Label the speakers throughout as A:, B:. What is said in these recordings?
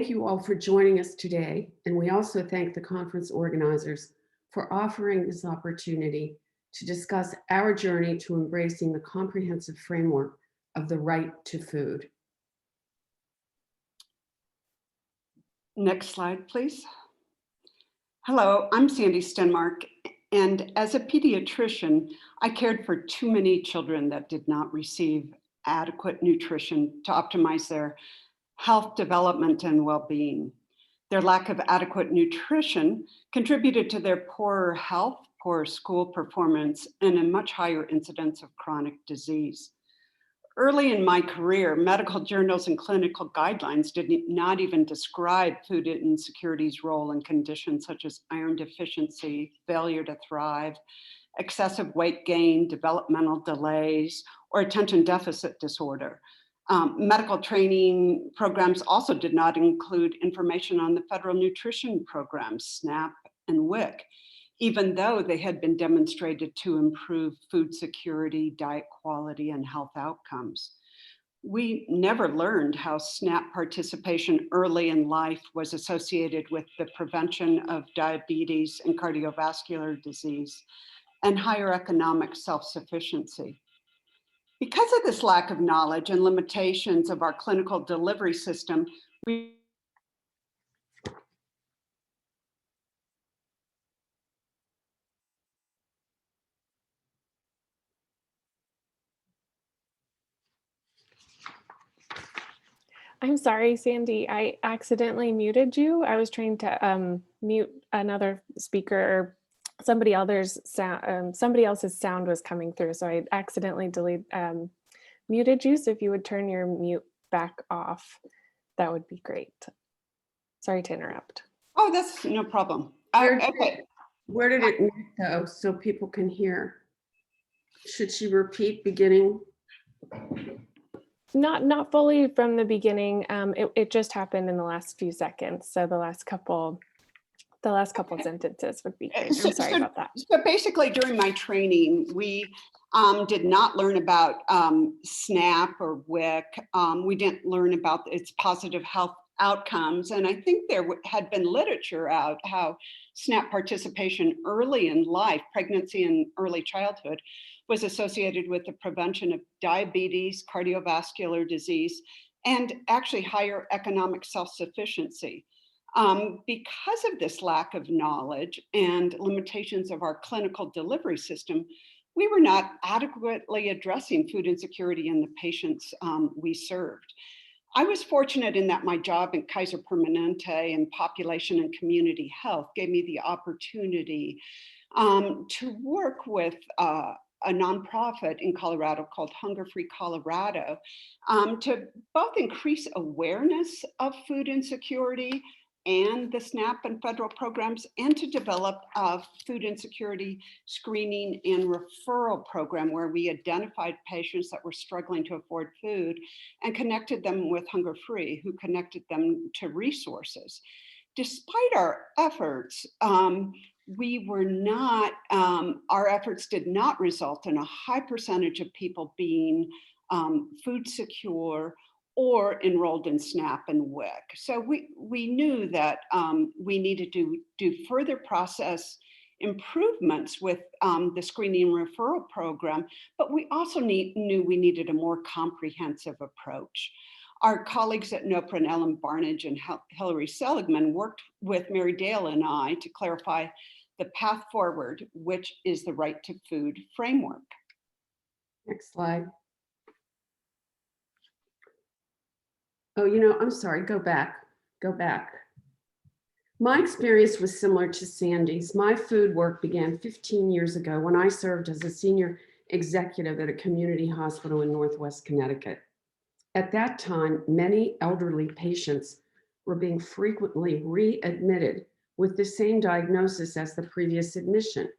A: Thank you all for joining us today, and we also thank the conference organizers for offering this opportunity to discuss our journey to embracing the comprehensive framework of the right to food.
B: Next slide, please. Hello, I'm Sandy Stenmark, and as a pediatrician, I cared for too many children that did not receive adequate nutrition to optimize their health, development, and well-being. Their lack of adequate nutrition contributed to their poorer health, poor school performance, and a much higher incidence of chronic disease. Early in my career, medical journals and clinical guidelines did not even describe food insecurity's role in conditions such as iron deficiency, failure to thrive, excessive weight gain, developmental delays, or attention deficit disorder. Medical training programs also did not include information on the federal nutrition programs, SNAP and WIC, even though they had been demonstrated to improve food security, diet quality, and health outcomes. We never learned how SNAP participation early in life was associated with the prevention of diabetes and cardiovascular disease and higher economic self-sufficiency. Because of this lack of knowledge and limitations of our clinical delivery system,
C: I'm sorry, Sandy, I accidentally muted you. I was trying to mute another speaker. Somebody else's sound was coming through, so I accidentally muted you. So if you would turn your mute back off, that would be great. Sorry to interrupt.
B: Oh, that's no problem.
A: Where did it mute though, so people can hear? Should she repeat beginning?
C: Not fully from the beginning. It just happened in the last few seconds. So the last couple sentences would be great. I'm sorry about that.
B: So basically during my training, we did not learn about SNAP or WIC. We didn't learn about its positive health outcomes. And I think there had been literature out how SNAP participation early in life, pregnancy and early childhood, was associated with the prevention of diabetes, cardiovascular disease, and actually higher economic self-sufficiency. Because of this lack of knowledge and limitations of our clinical delivery system, we were not adequately addressing food insecurity in the patients we served. I was fortunate in that my job in Kaiser Permanente in population and community health gave me the opportunity to work with a nonprofit in Colorado called Hunger Free Colorado to both increase awareness of food insecurity and the SNAP and federal programs, and to develop a food insecurity screening and referral program where we identified patients that were struggling to afford food and connected them with Hunger Free, who connected them to resources. Despite our efforts, our efforts did not result in a high percentage of people being food secure or enrolled in SNAP and WIC. So we knew that we needed to do further process improvements with the screening and referral program, but we also knew we needed a more comprehensive approach. Our colleagues at NOPRA and Ellen Barnage and Hillary Seligman worked with Mary Dale and I to clarify the path forward, which is the right to food framework.
A: Next slide. Oh, I'm sorry, go back. My experience was similar to Sandy's. My food work began 15 years ago when I served as a senior executive at a community hospital in Northwest Connecticut. At that time, many elderly patients were being frequently readmitted with the same diagnosis as the previous admission.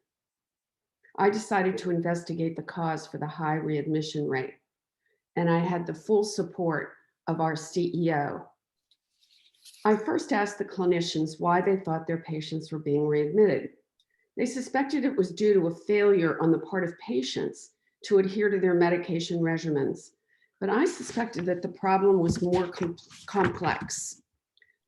A: I decided to investigate the cause for the high readmission rate, and I had the full support of our CEO. I first asked the clinicians why they thought their patients were being readmitted. They suspected it was due to a failure on the part of patients to adhere to their medication regimens, but I suspected that the problem was more complex.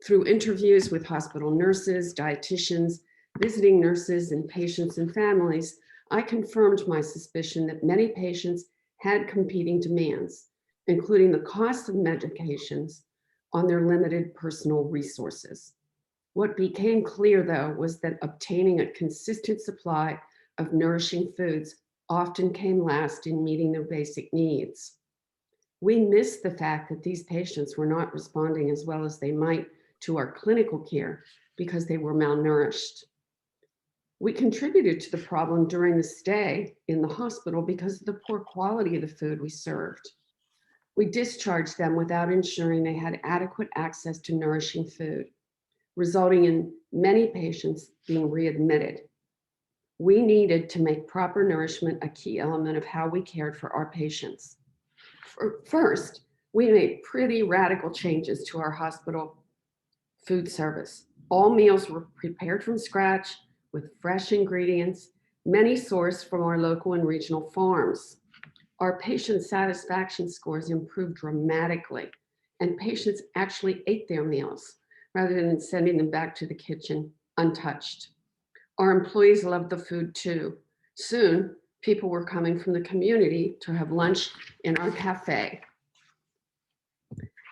A: Through interviews with hospital nurses, dietitians, visiting nurses, and patients and families, I confirmed my suspicion that many patients had competing demands, including the cost of medications on their limited personal resources. What became clear, though, was that obtaining a consistent supply of nourishing foods often came last in meeting their basic needs. We missed the fact that these patients were not responding as well as they might to our clinical care because they were malnourished. We contributed to the problem during the stay in the hospital because of the poor quality of the food we served. We discharged them without ensuring they had adequate access to nourishing food, resulting in many patients being readmitted. We needed to make proper nourishment a key element of how we cared for our patients. First, we made pretty radical changes to our hospital food service. All meals were prepared from scratch with fresh ingredients, many sourced from our local and regional farms. Our patient satisfaction scores improved dramatically, and patients actually ate their meals rather than sending them back to the kitchen untouched. Our employees loved the food too. Soon, people were coming from the community to have lunch in our cafe.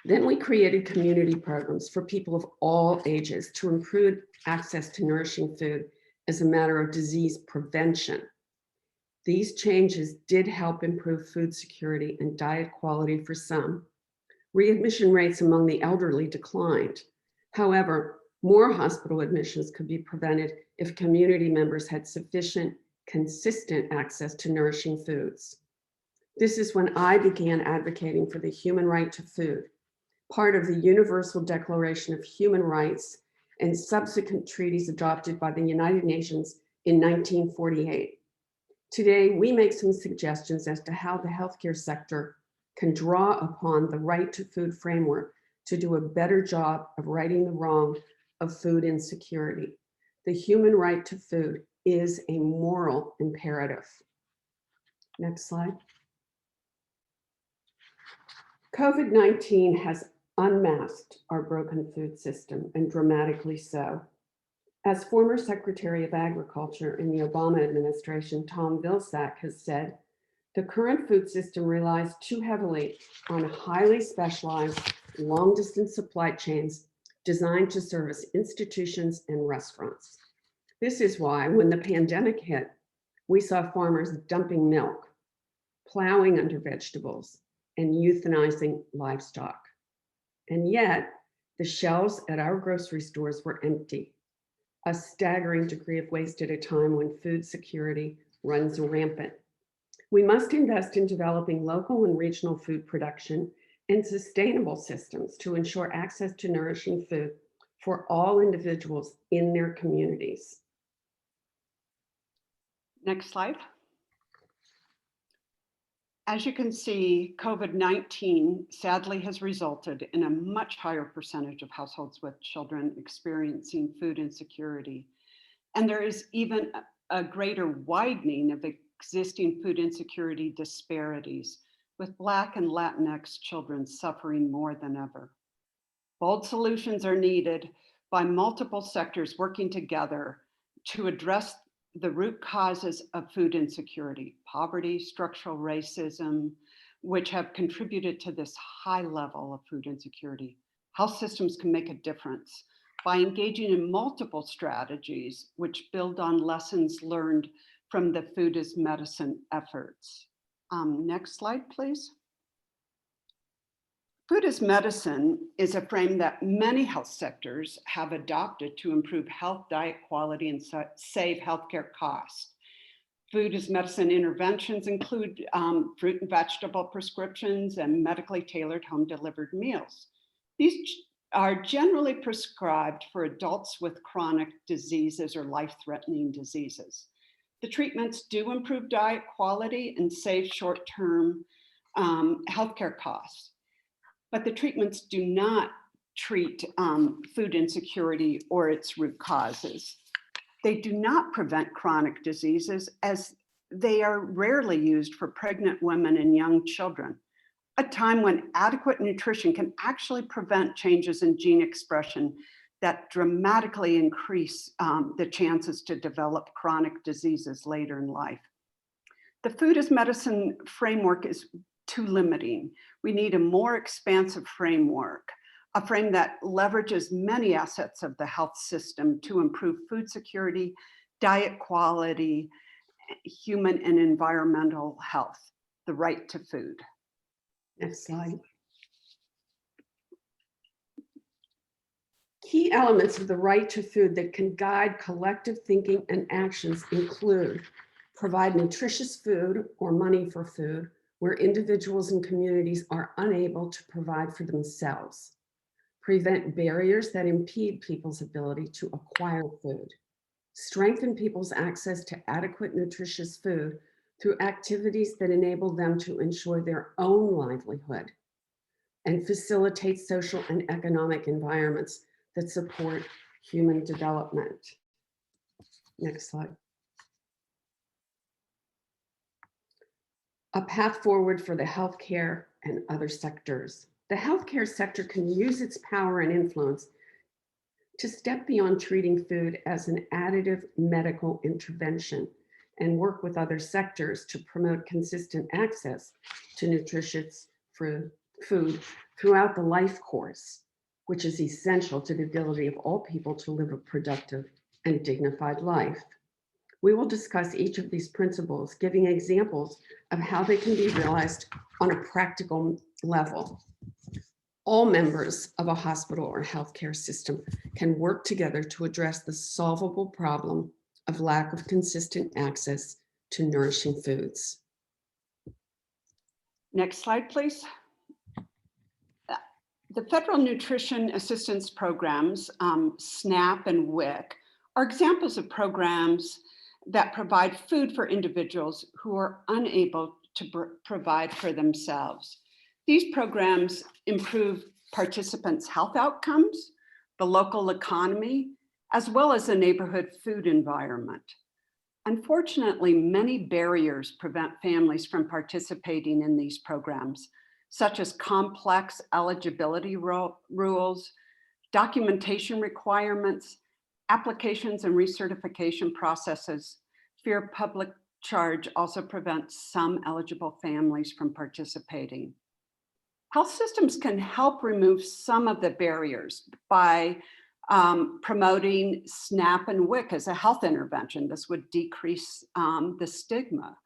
A: Then we created community programs for people of all ages to improve access to nourishing food as a matter of disease prevention. These changes did help improve food security and diet quality for some. Readmission rates among the elderly declined. However, more hospital admissions could be prevented if community members had sufficient, consistent access to nourishing foods. This is when I began advocating for the human right to food, part of the Universal Declaration of Human Rights and subsequent treaties adopted by the United Nations in 1948. Today, we make some suggestions as to how the healthcare sector can draw upon the right to food framework to do a better job of righting the wrong of food insecurity. The human right to food is a moral imperative. Next slide. COVID-19 has unmasked our broken food system, and dramatically so. As former Secretary of Agriculture in the Obama administration, Tom Vilsack has said, the current food system relies too heavily on highly specialized, long-distance supply chains designed to service institutions and restaurants. This is why, when the pandemic hit, we saw farmers dumping milk, plowing under vegetables, and euthanizing livestock. And yet, the shelves at our grocery stores were empty, a staggering degree of waste at a time when food security runs rampant. We must invest in developing local and regional food production and sustainable systems to ensure access to nourishing food for all individuals in their communities.
B: Next slide. As you can see, COVID-19 sadly has resulted in a much higher percentage of households with children experiencing food insecurity. And there is even a greater widening of existing food insecurity disparities, with Black and Latinx children suffering more than ever. Bold solutions are needed by multiple sectors working together to address the root causes of food insecurity, poverty, structural racism, which have contributed to this high level of food insecurity. Health systems can make a difference by engaging in multiple strategies which build on lessons learned from the food as medicine efforts. Next slide, please. Food as medicine is a frame that many health sectors have adopted to improve health, diet quality, and save healthcare costs. Food as medicine interventions include fruit and vegetable prescriptions and medically tailored home delivered meals. These are generally prescribed for adults with chronic diseases or life-threatening diseases. The treatments do improve diet quality and save short-term healthcare costs. But the treatments do not treat food insecurity or its root causes. They do not prevent chronic diseases, as they are rarely used for pregnant women and young children. a time when adequate nutrition can actually prevent changes in gene expression that dramatically increase the chances to develop chronic diseases later in life. The food as medicine framework is too limiting. We need a more expansive framework, a frame that leverages many assets of the health system to improve food security, diet quality, human and environmental health, the right to food.
A: Next slide. Key elements of the right to food that can guide collective thinking and actions include provide nutritious food or money for food where individuals and communities are unable to provide for themselves, prevent barriers that impede people's ability to acquire food, strengthen people's access to adequate nutritious food through activities that enable them to ensure their own livelihood, and facilitate social and economic environments that support human development. Next slide. A path forward for the healthcare and other sectors. The healthcare sector can use its power and influence to step beyond treating food as an additive medical intervention and work with other sectors to promote consistent access to nutritious food throughout the life course, which is essential to the ability of all people to live a productive and dignified life. We will discuss each of these principles, giving examples of how they can be realized on a practical level. All members of a hospital or healthcare system can work together to address the solvable problem of lack of consistent access to nourishing foods.
B: Next slide, please. The Federal Nutrition Assistance Programs, SNAP and WIC, are examples of programs that provide food for individuals who are unable to provide for themselves. These programs improve participants' health outcomes, the local economy, as well as the neighborhood food environment. Unfortunately, many barriers prevent families from participating in these programs, such as complex eligibility rules, documentation requirements, applications and recertification processes. Fear of public charge also prevents some eligible families from participating. Health systems can help remove some of the barriers by promoting SNAP and WIC as a health intervention. This would decrease the stigma.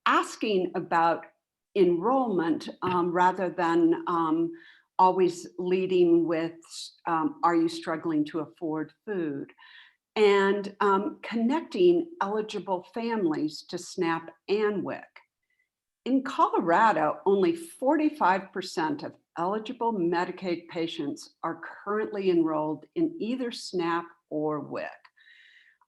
B: Asking about enrollment rather than always leading with, are you struggling to afford food? And connecting eligible families to SNAP and WIC. In Colorado, only 45% of eligible Medicaid patients are currently enrolled in either SNAP or WIC.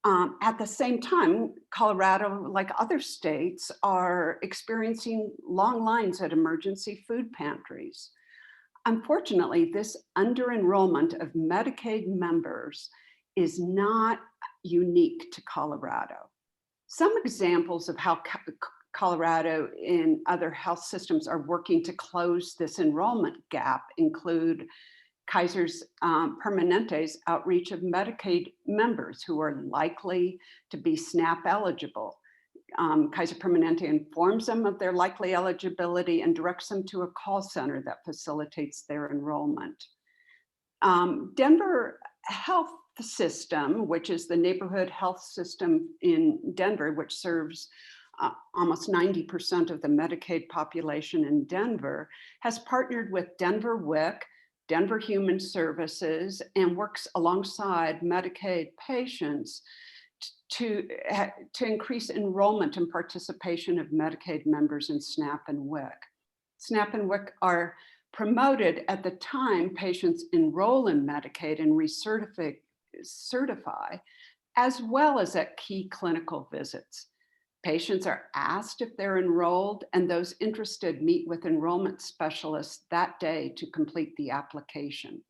B: At the same time, Colorado, like other states, are experiencing long lines at emergency food pantries. Unfortunately, this under-enrollment of Medicaid members is not unique to Colorado. Some examples of how Colorado and other health systems are working to close this enrollment gap include Kaiser's Permanente's outreach of Medicaid members who are likely to be SNAP eligible. Kaiser Permanente informs them of their likely eligibility and directs them to a call center that facilitates their enrollment. Denver Health System, which is the neighborhood health system in Denver, which serves almost 90% of the Medicaid population in Denver, has partnered with Denver WIC, Denver Human Services, and works alongside Medicaid patients to increase enrollment and participation of Medicaid members in SNAP and WIC. SNAP and WIC are promoted at the time patients enroll in Medicaid and recertify, as well as at key clinical visits. Patients are asked if they're enrolled, and those interested meet with enrollment specialists that day to complete the application.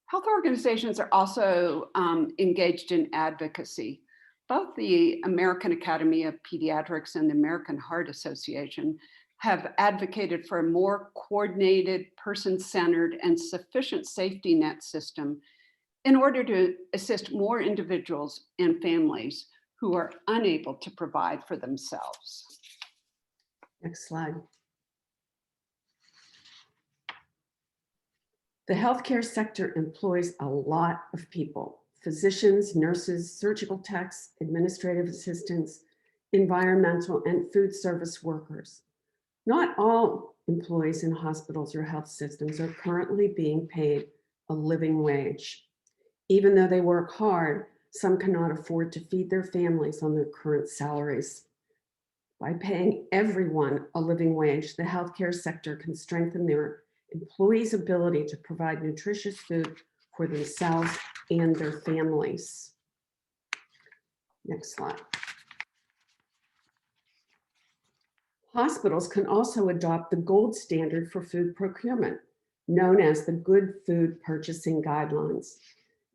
B: Health organizations are also engaged in advocacy. Both the American Academy of Pediatrics and the American Heart Association have advocated for a more coordinated, person-centered, and sufficient safety net system in order to assist more individuals and families who are unable to provide for themselves.
A: Next slide. The healthcare sector employs a lot of people: physicians, nurses, surgical techs, administrative assistants, environmental and food service workers. Not all employees in hospitals or health systems are currently being paid a living wage. Even though they work hard, some cannot afford to feed their families on their current salaries. By paying everyone a living wage, the healthcare sector can strengthen their employees' ability to provide nutritious food for themselves and their families. Next slide. Hospitals can also adopt the gold standard for food procurement, known as the Good Food Purchasing Guidelines.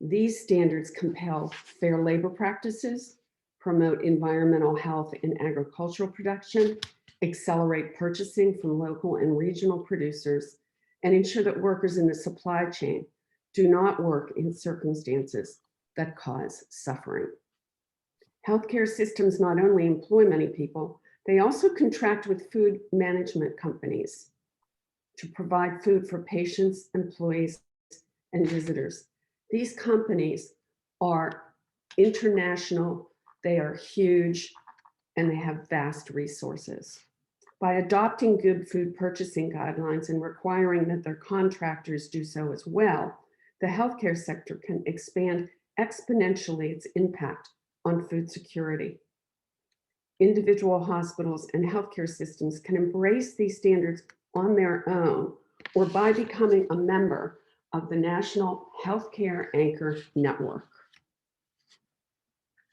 A: These standards compel fair labor practices, promote environmental health in agricultural production, accelerate purchasing from local and regional producers, and ensure that workers in the supply chain do not work in circumstances that cause suffering. Healthcare systems not only employ many people, they also contract with food management companies to provide food for patients, employees, and visitors. These companies are international, they are huge, and they have vast resources. By adopting good food purchasing guidelines and requiring that their contractors do so as well, the healthcare sector can expand exponentially its impact on food security. Individual hospitals and healthcare systems can embrace these standards on their own or by becoming a member of the National Healthcare Anchor Network.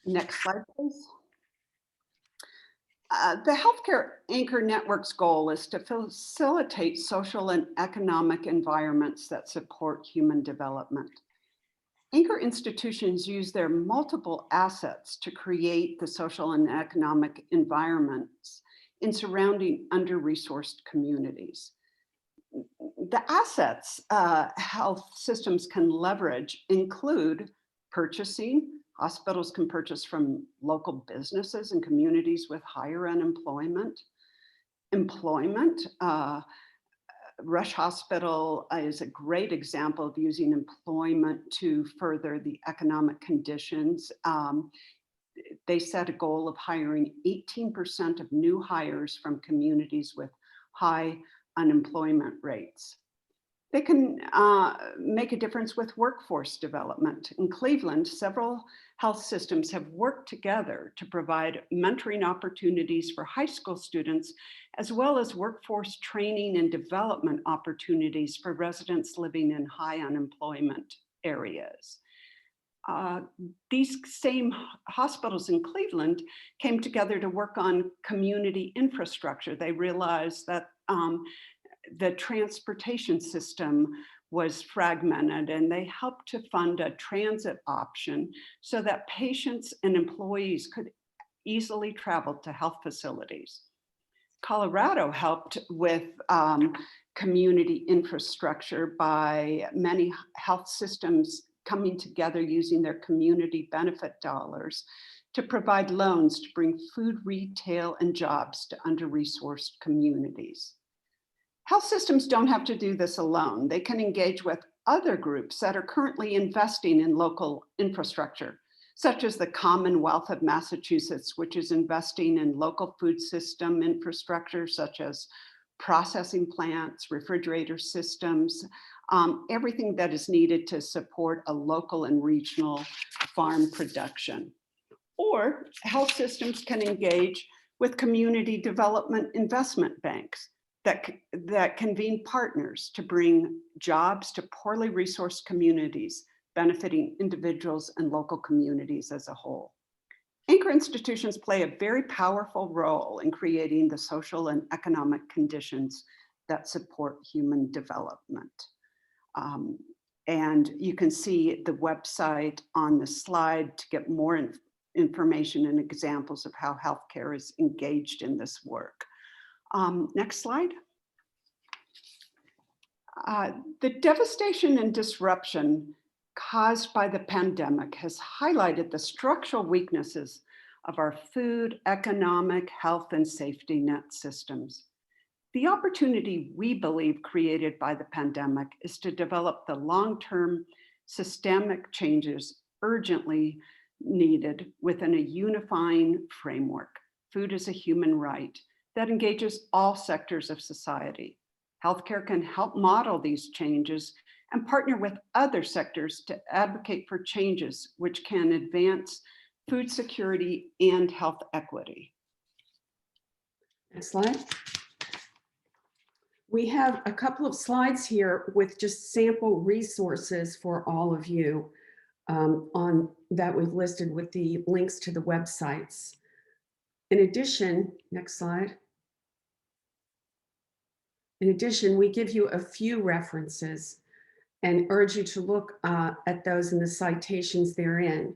B: Next slide, please. The Healthcare Anchor Network's goal is to facilitate social and economic environments that support human development. Anchor institutions use their multiple assets to create the social and economic environments in surrounding under-resourced communities. The assets health systems can leverage include purchasing. Hospitals can purchase from local businesses and communities with higher unemployment. Employment. Rush Hospital is a great example of using employment to further the economic conditions. They set a goal of hiring 18% of new hires from communities with high unemployment rates. They can make a difference with workforce development. In Cleveland, several health systems have worked together to provide mentoring opportunities for high school students, as well as workforce training and development opportunities for residents living in high unemployment areas. These same hospitals in Cleveland came together to work on community infrastructure. They realized that the transportation system was fragmented, and they helped to fund a transit option so that patients and employees could easily travel to health facilities. Colorado helped with community infrastructure by many health systems coming together using their community benefit dollars to provide loans to bring food, retail, and jobs to under-resourced communities. Health systems don't have to do this alone. They can engage with other groups that are currently investing in local infrastructure, such as the Commonwealth of Massachusetts, which is investing in local food system infrastructure, such as processing plants, refrigerator systems, everything that is needed to support a local and regional farm production. Or health systems can engage with community development investment banks that convene partners to bring jobs to poorly resourced communities, benefiting individuals and local communities as a whole. Anchor institutions play a very powerful role in creating the social and economic conditions that support human development. And you can see the website on the slide to get more information and examples of how healthcare is engaged in this work. Next slide. The devastation and disruption caused by the pandemic has highlighted the structural weaknesses of our food, economic, health, and safety net systems. The opportunity we believe created by the pandemic is to develop the long-term systemic changes urgently needed within a unifying framework. Food is a human right that engages all sectors of society. Healthcare can help model these changes and partner with other sectors to advocate for changes which can advance food security and health equity.
A: Next slide. We have a couple of slides here with just sample resources for all of you on that we've listed with the links to the websites. In addition, next slide. In addition, we give you a few references and urge you to look at those in the citations therein.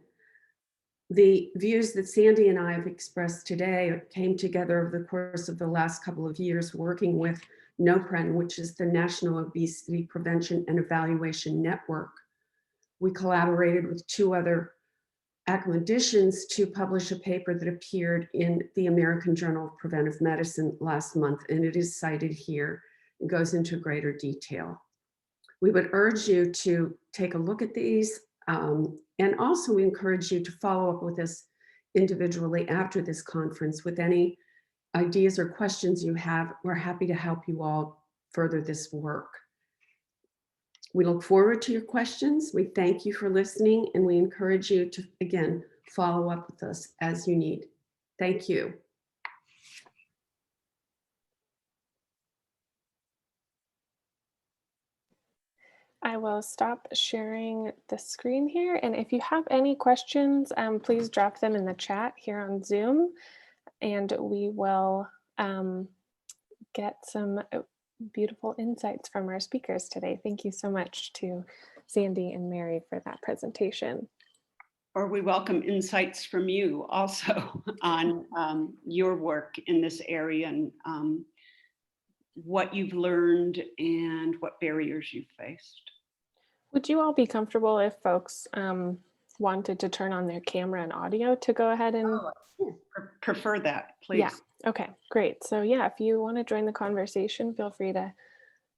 A: The views that Sandy and I have expressed today came together over the course of the last couple of years working with NOPREN, which is the National Obesity Prevention and Evaluation Network. We collaborated with two other academicians to publish a paper that appeared in the American Journal of Preventive Medicine last month, and it is cited here. It goes into greater detail. We would urge you to take a look at these, and also encourage you to follow up with us individually after this conference with any ideas or questions you have. We're happy to help you all further this work. We look forward to your questions. We thank you for listening, and we encourage you to, again, follow up with us as you need. Thank you.
C: I will stop sharing the screen here. And if you have any questions, please drop them in the chat here on Zoom, and we will get some beautiful insights from our speakers today. Thank you so much to Sandy and Mary for that presentation.
B: Or we welcome insights from you also on your work in this area and what you've learned and what barriers you've faced.
C: Would you all be comfortable if folks wanted to turn on their camera and audio to go ahead and
B: prefer that, please?
C: Yeah. Okay, great. So yeah, if you want to join the conversation, feel free to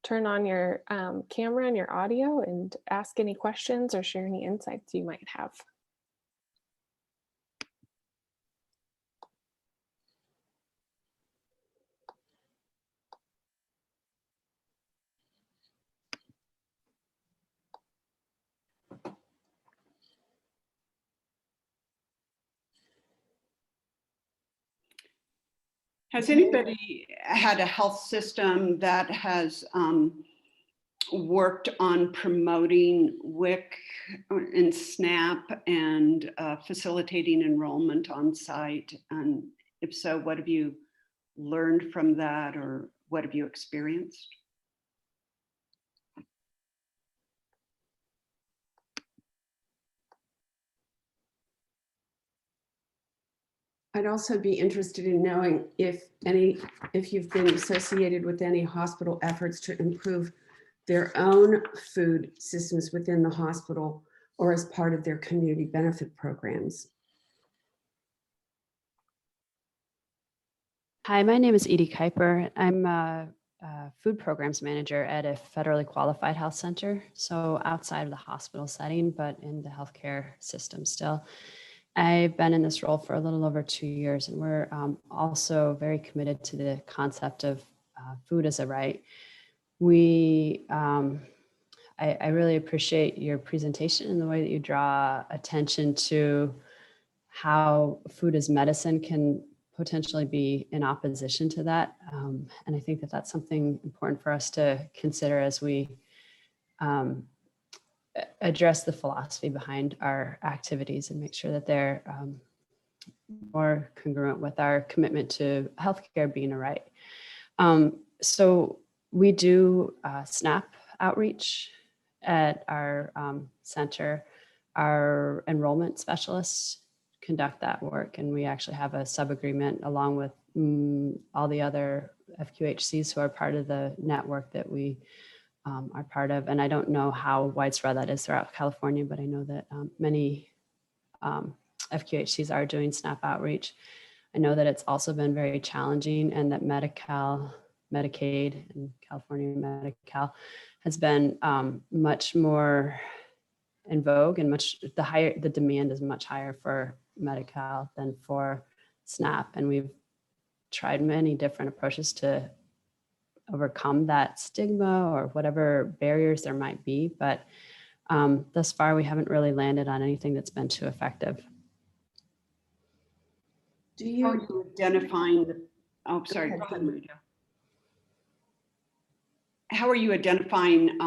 C: turn on your camera and your audio and ask any questions or share any insights you might have.
B: Has anybody had a health system that has worked on promoting WIC and SNAP and facilitating enrollment on site? And if so, what have you learned from that, or what have you experienced?
A: I'd also be interested in knowing if you've been associated with any hospital efforts to improve their own food systems within the hospital or as part of their community benefit programs.
D: Hi, my name is Edie Kuiper. I'm a food programs manager at a federally qualified health center, so outside of the hospital setting, but in the healthcare system still. I've been in this role for a little over 2 years, and we're also very committed to the concept of food as a right. I really appreciate your presentation and the way that you draw attention to how food as medicine can potentially be in opposition to that. And I think that that's something important for us to consider as we address the philosophy behind our activities and make sure that they're more congruent with our commitment to healthcare being a right. So we do SNAP outreach at our center. Our enrollment specialists conduct that work, and we actually have a sub-agreement along with all the other FQHCs who are part of the network that we are part of. And I don't know how widespread that is throughout California, but I know that many FQHCs are doing SNAP outreach. I know that it's also been very challenging, and that Medicaid, and California Medi-Cal has been much more in vogue, and the demand is much higher for Medi-Cal than for SNAP. And we've tried many different approaches to overcome that stigma or whatever barriers there might be. But thus far, we haven't really landed on anything that's been too effective.
A: Do
B: How are
A: you,
B: you identifying the, oh, sorry,
A: ahead,
B: go ahead,
A: Cindy.
B: Maria. How are you identifying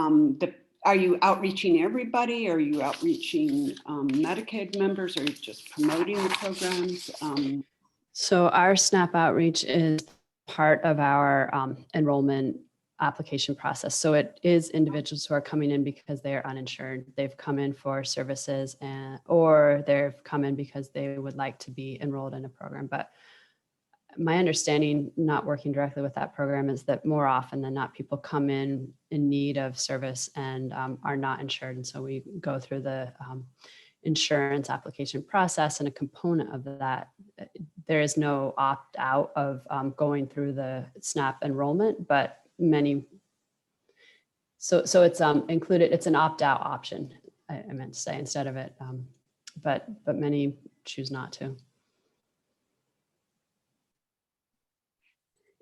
B: are you outreaching everybody? Are you outreaching Medicaid members? Are you just promoting the programs?
D: So our SNAP outreach is part of our enrollment application process. So it is individuals who are coming in because they are uninsured. They've come in for services, or they've come in because they would like to be enrolled in a program. But my understanding, not working directly with that program, is that more often than not, people come in need of service and are not insured. And so we go through the insurance application process, and a component of that, there is no opt out of going through the SNAP enrollment, but many, so it's included, it's an opt out option, I meant to say, instead of it, but many choose not to.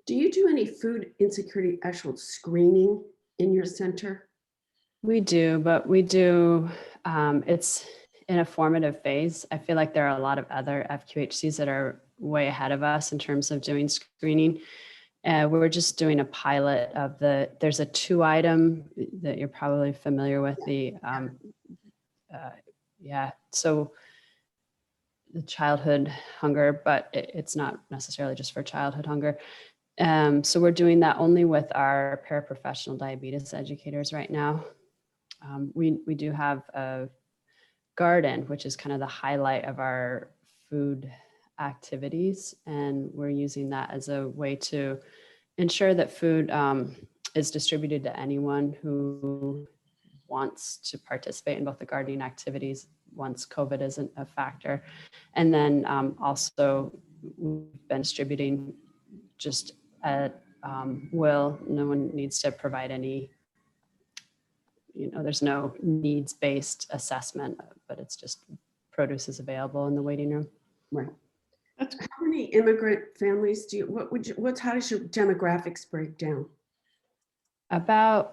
A: do you do any food insecurity actual screening in your center?
D: We do, but we do, it's in a formative phase. I feel like there are a lot of other FQHCs that are way ahead of us in terms of doing screening. We're just doing a pilot of there's a 2-item that you're probably familiar with, so the childhood hunger, but it's not necessarily just for childhood hunger. So we're doing that only with our paraprofessional diabetes educators right now. We do have a garden, which is kind of the highlight of our food activities. And we're using that as a way to ensure that food is distributed to anyone who wants to participate in both the gardening activities once COVID isn't a factor. And then also we've been distributing just at will. No one needs to provide any, there's no needs-based assessment, but it's just produce is available in the waiting room.
A: Right. How many immigrant families do you, how does your demographics break down?
D: About,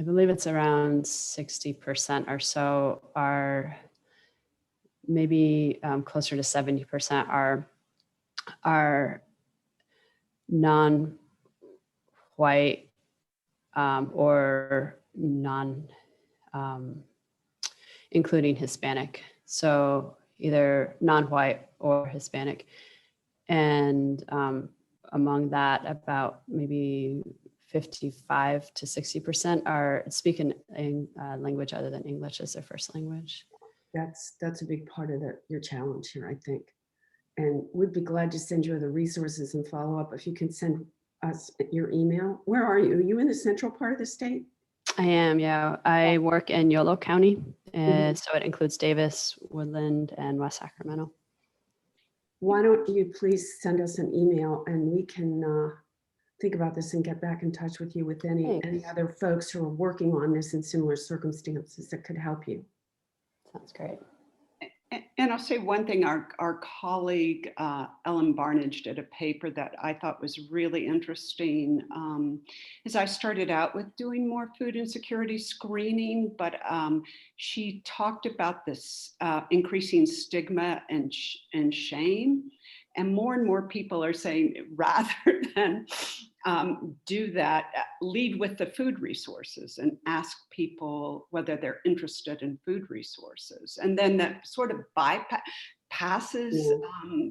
D: I believe it's around 60% or so are, maybe closer to 70% are non-white or including Hispanic. So either non-white or Hispanic. And among that, about maybe 55 to 60% are speaking a language other than English as their first language.
A: That's a big part of your challenge here, I think. And we'd be glad to send you the resources and follow up if you can send us your email. Where are you? Are you in the central part of the state?
D: I am, yeah. I work in Yolo County, so it includes Davis, Woodland, and West Sacramento.
A: Why don't you please send us an email and we can think about this and get back in touch with you with any other folks who are working on this in similar circumstances that could help you. Sounds great.
B: And I'll say one thing, our colleague, Ellen Barnage, did a paper that I thought was really interesting. As I started out with doing more food insecurity screening, but she talked about this increasing stigma and shame. And more people are saying, rather than do that, lead with the food resources and ask people whether they're interested in food resources. And then that sort of bypasses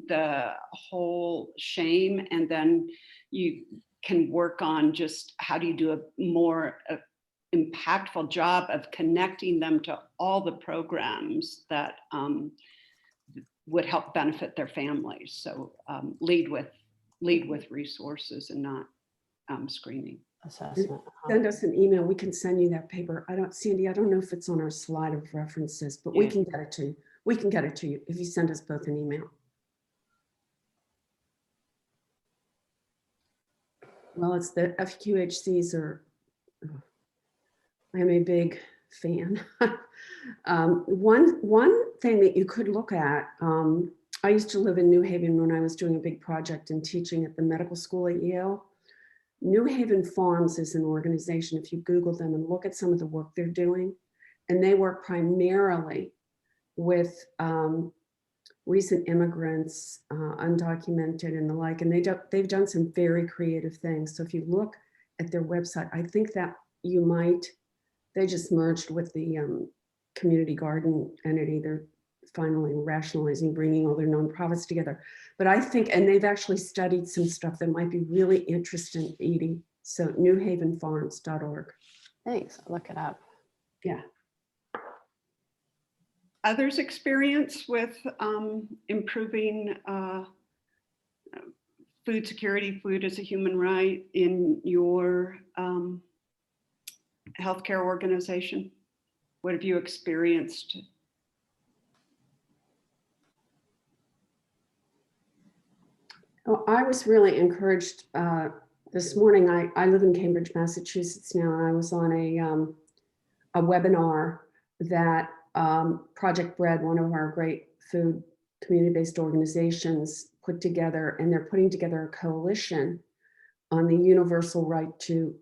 B: the whole shame. And then you can work on just how do you do a more impactful job of connecting them to all the programs that would help benefit their families. So lead with resources and not screening.
D: Assessment.
A: Send us an email. We can send you that paper. Sandy, I don't know if it's on our slide of references, but we
B: Yeah.
A: can get it to you. We can get it to you if you send us both an email. Well, it's the FQHCs are, I'm a big fan. One thing that you could look at, I used to live in New Haven when I was doing a big project and teaching at the medical school at Yale. New Haven Farms is an organization, if you Google them and look at some of the work they're doing, and they work primarily with recent immigrants, undocumented and the like, and they've done some very creative things. So if you look at their website, I think that you might, they just merged with the community garden entity. They're finally rationalizing, bringing all their nonprofits together. But I think, and they've actually studied some stuff that might be really interesting, Edie. So newhavenfarms.org.
D: Thanks, I'll look it up.
A: Yeah.
B: Others' experience with improving food security, food as a human right in your healthcare organization? What have you experienced?
A: Oh, I was really encouraged this morning. I live in Cambridge, Massachusetts now, and I was on a webinar that Project Bread, one of our great food community-based organizations, put together, and they're putting together a coalition on the universal right to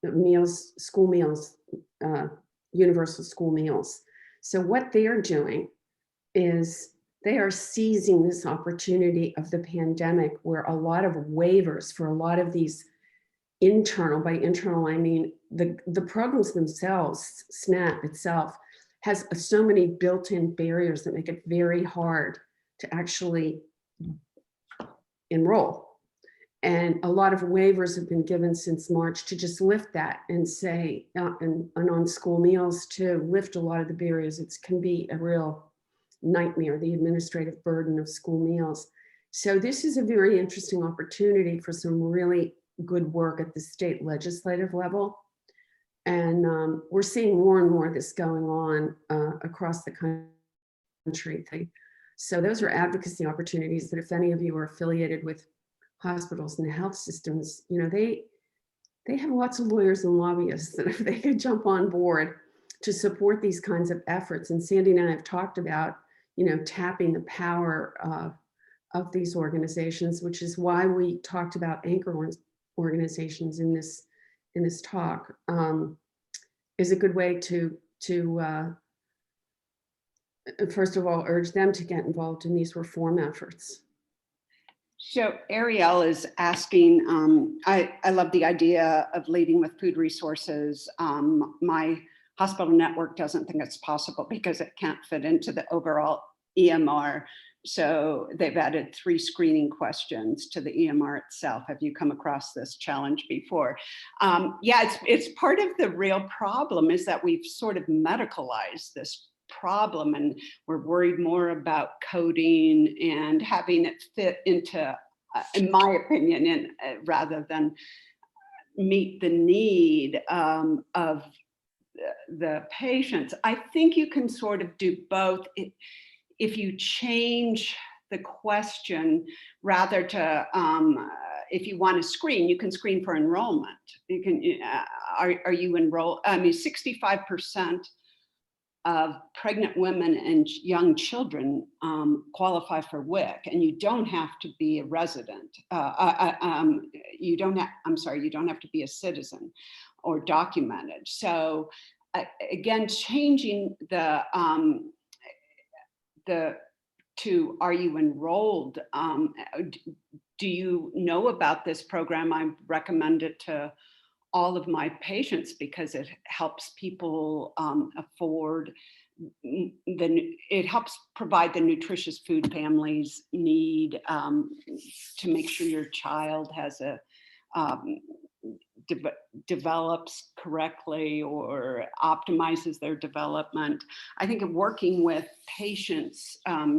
A: meals, school meals, universal school meals. So what they're doing is they are seizing this opportunity of the pandemic, where a lot of waivers for a lot of these internal, by internal, I mean the programs themselves, SNAP itself, has so many built-in barriers that make it very hard to actually enroll. And a lot of waivers have been given since March to just lift that and say, and on school meals to lift a lot of the barriers. It can be a real nightmare, the administrative burden of school meals. So this is a very interesting opportunity for some really good work at the state legislative level. And we're seeing more and more of this going on across the country. So those are advocacy opportunities that if any of you are affiliated with hospitals and health systems, you know, they have lots of lawyers and lobbyists that if they could jump on board to support these kinds of efforts. And Sandy and I have talked about, you know, tapping the power of these organizations, which is why we talked about anchor organizations in this talk, is a good way to first of all, urge them to get involved in these reform efforts.
B: So Ariel is asking, I love the idea of leading with food resources. My hospital network doesn't think it's possible because it can't fit into the overall EMR. So they've added 3 screening questions to the EMR itself. Have you come across this challenge before? Yeah, it's part of the real problem is that we've sort of medicalized this problem, and we're worried more about coding and having it fit into, in my opinion, rather than meet the need of the patients. I think you can sort of do both. If you change the question, rather to, if you want to screen, you can screen for enrollment. You can, are you enrolled? I mean, 65% of pregnant women and young children qualify for WIC, and you don't have to be a resident. You don't have to be a citizen or documented. So again, changing the to are you enrolled? Do you know about this program? I recommend it to all of my patients because it helps people afford it helps provide the nutritious food families need to make sure your child has a develops correctly or optimizes their development. I think of working with patients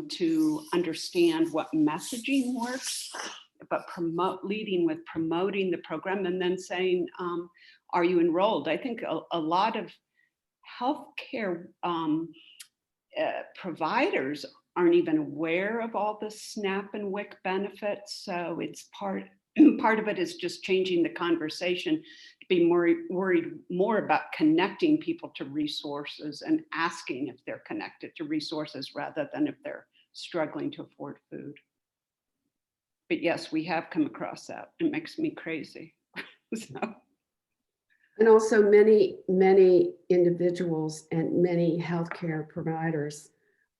B: to understand what messaging works, but leading with promoting the program and then saying, are you enrolled? I think a lot of healthcare providers aren't even aware of all the SNAP and WIC benefits. So it's part of it is just changing the conversation to be worried more about connecting people to resources and asking if they're connected to resources rather than if they're struggling to afford food. But yes, we have come across that. It makes me crazy. So.
A: And also many individuals and many healthcare providers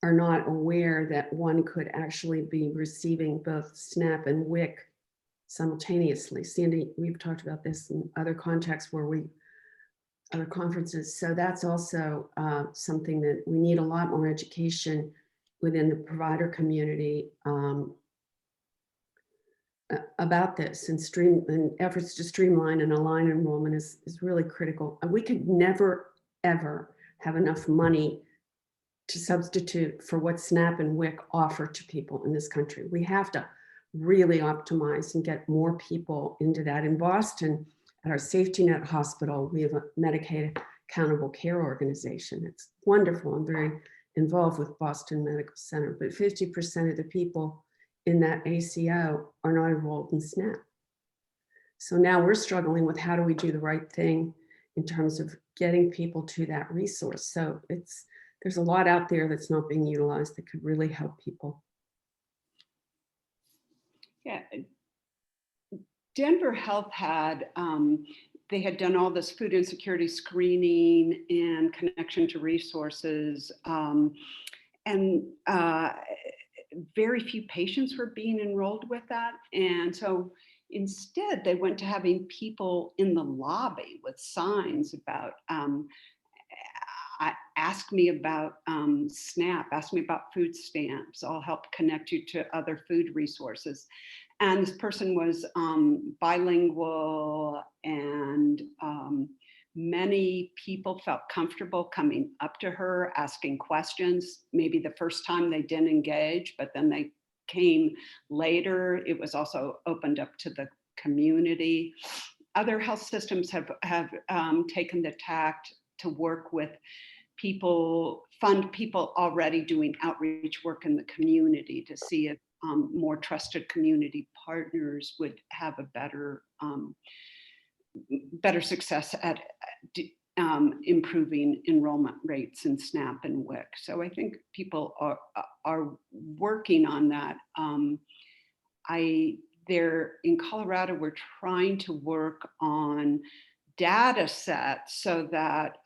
A: are not aware that one could actually be receiving both SNAP and WIC simultaneously. Sandy, we've talked about this in other contexts other conferences. So that's also something that we need a lot more education within the provider community about this, and efforts to streamline and align enrollment is really critical. We could never, ever have enough money to substitute for what SNAP and WIC offer to people in this country. We have to really optimize and get more people into that. In Boston, at our safety net hospital, we have a Medicaid accountable care organization. It's wonderful. I'm very involved with Boston Medical Center, but 50% of the people in that ACO are not enrolled in SNAP. So now we're struggling with how do we do the right thing in terms of getting people to that resource. So there's a lot out there that's not being utilized that could really help people.
B: Yeah, Denver Health had, they had done all this food insecurity screening and connection to resources, and very few patients were being enrolled with that. And so instead they went to having people in the lobby with signs about, ask me about SNAP, ask me about food stamps, I'll help connect you to other food resources. And this person was bilingual, and many people felt comfortable coming up to her, asking questions. Maybe the first time they didn't engage, but then they came later. It was also opened up to the community. Other health systems have taken the tact to work with people, fund people already doing outreach work in the community to see if more trusted community partners would have a better success at improving enrollment rates in SNAP and WIC. So I think people are working on that. They're in Colorado, we're trying to work on data sets so that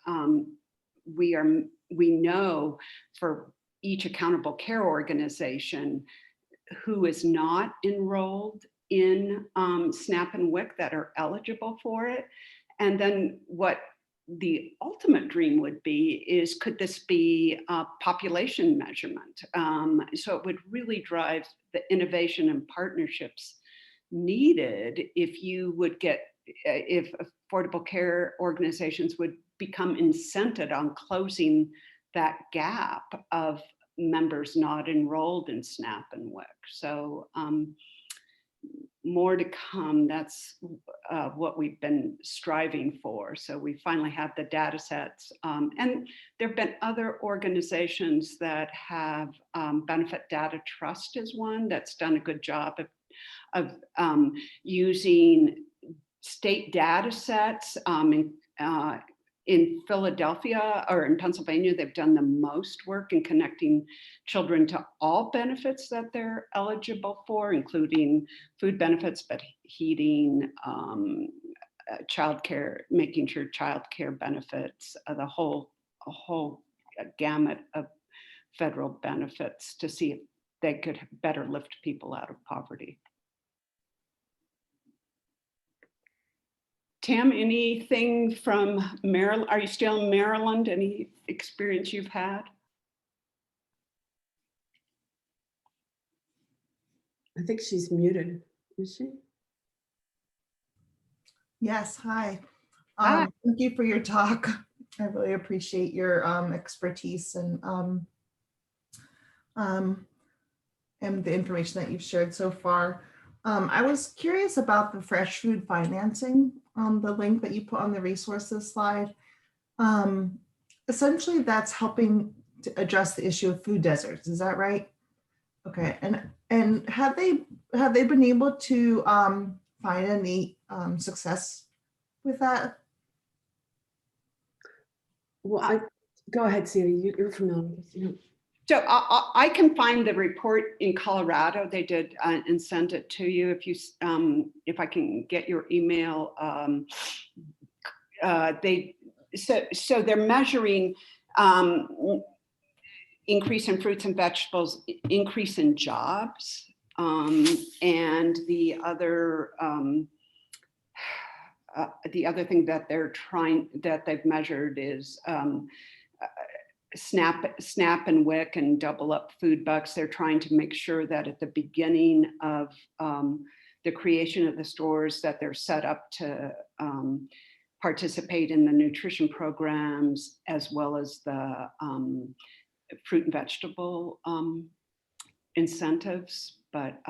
B: we know for each accountable care organization who is not enrolled in SNAP and WIC that are eligible for it. And then what the ultimate dream would be is, could this be a population measurement? So it would really drive the innovation and partnerships needed if you would get, if affordable care organizations would become incented on closing that gap of members not enrolled in SNAP and WIC. So more to come. That's what we've been striving for. So we finally have the data sets. And there have been other organizations that have, Benefit Data Trust is one that's done a good job of using state data sets. In Philadelphia or in Pennsylvania, they've done the most work in connecting children to all benefits that they're eligible for, including food benefits, but heating, childcare, making sure childcare benefits, a whole gamut of federal benefits to see if they could better lift people out of poverty. Tam, anything from Maryland? Are you still in Maryland? Any experience you've had?
A: I think she's muted, is she?
E: Yes, hi.
B: Hi.
E: Thank you for your talk. I really appreciate your expertise and and the information that you've shared so far. I was curious about the fresh food financing, the link that you put on the resources slide. Essentially, that's helping to address the issue of food deserts. Is that right? Okay, and have they been able to find any success with that?
A: Well, go ahead, Sandy, you're familiar with it.
B: So I can find the report in Colorado they did and send it to you if I can get your email. So they're measuring increase in fruits and vegetables, increase in jobs, and the other thing that they've measured is SNAP and WIC and double up food bucks. They're trying to make sure that at the beginning of the creation of the stores that they're set up to participate in the nutrition programs as well as the fruit and vegetable incentives. But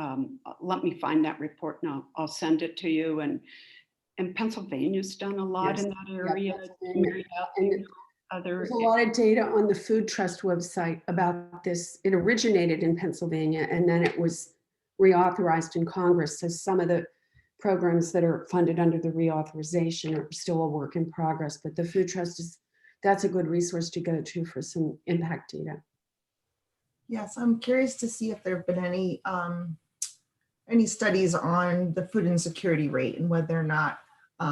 B: let me find that report and I'll send it to you. And Pennsylvania's done a lot in that area.
A: There's a lot of data on the Food Trust website about this. It originated in Pennsylvania and then it was reauthorized in Congress. So some of the programs that are funded under the reauthorization are still a work in progress, but the Food Trust that's a good resource to go to for some impact data.
E: Yes, I'm curious to see if there have been any studies on the food insecurity rate and whether or not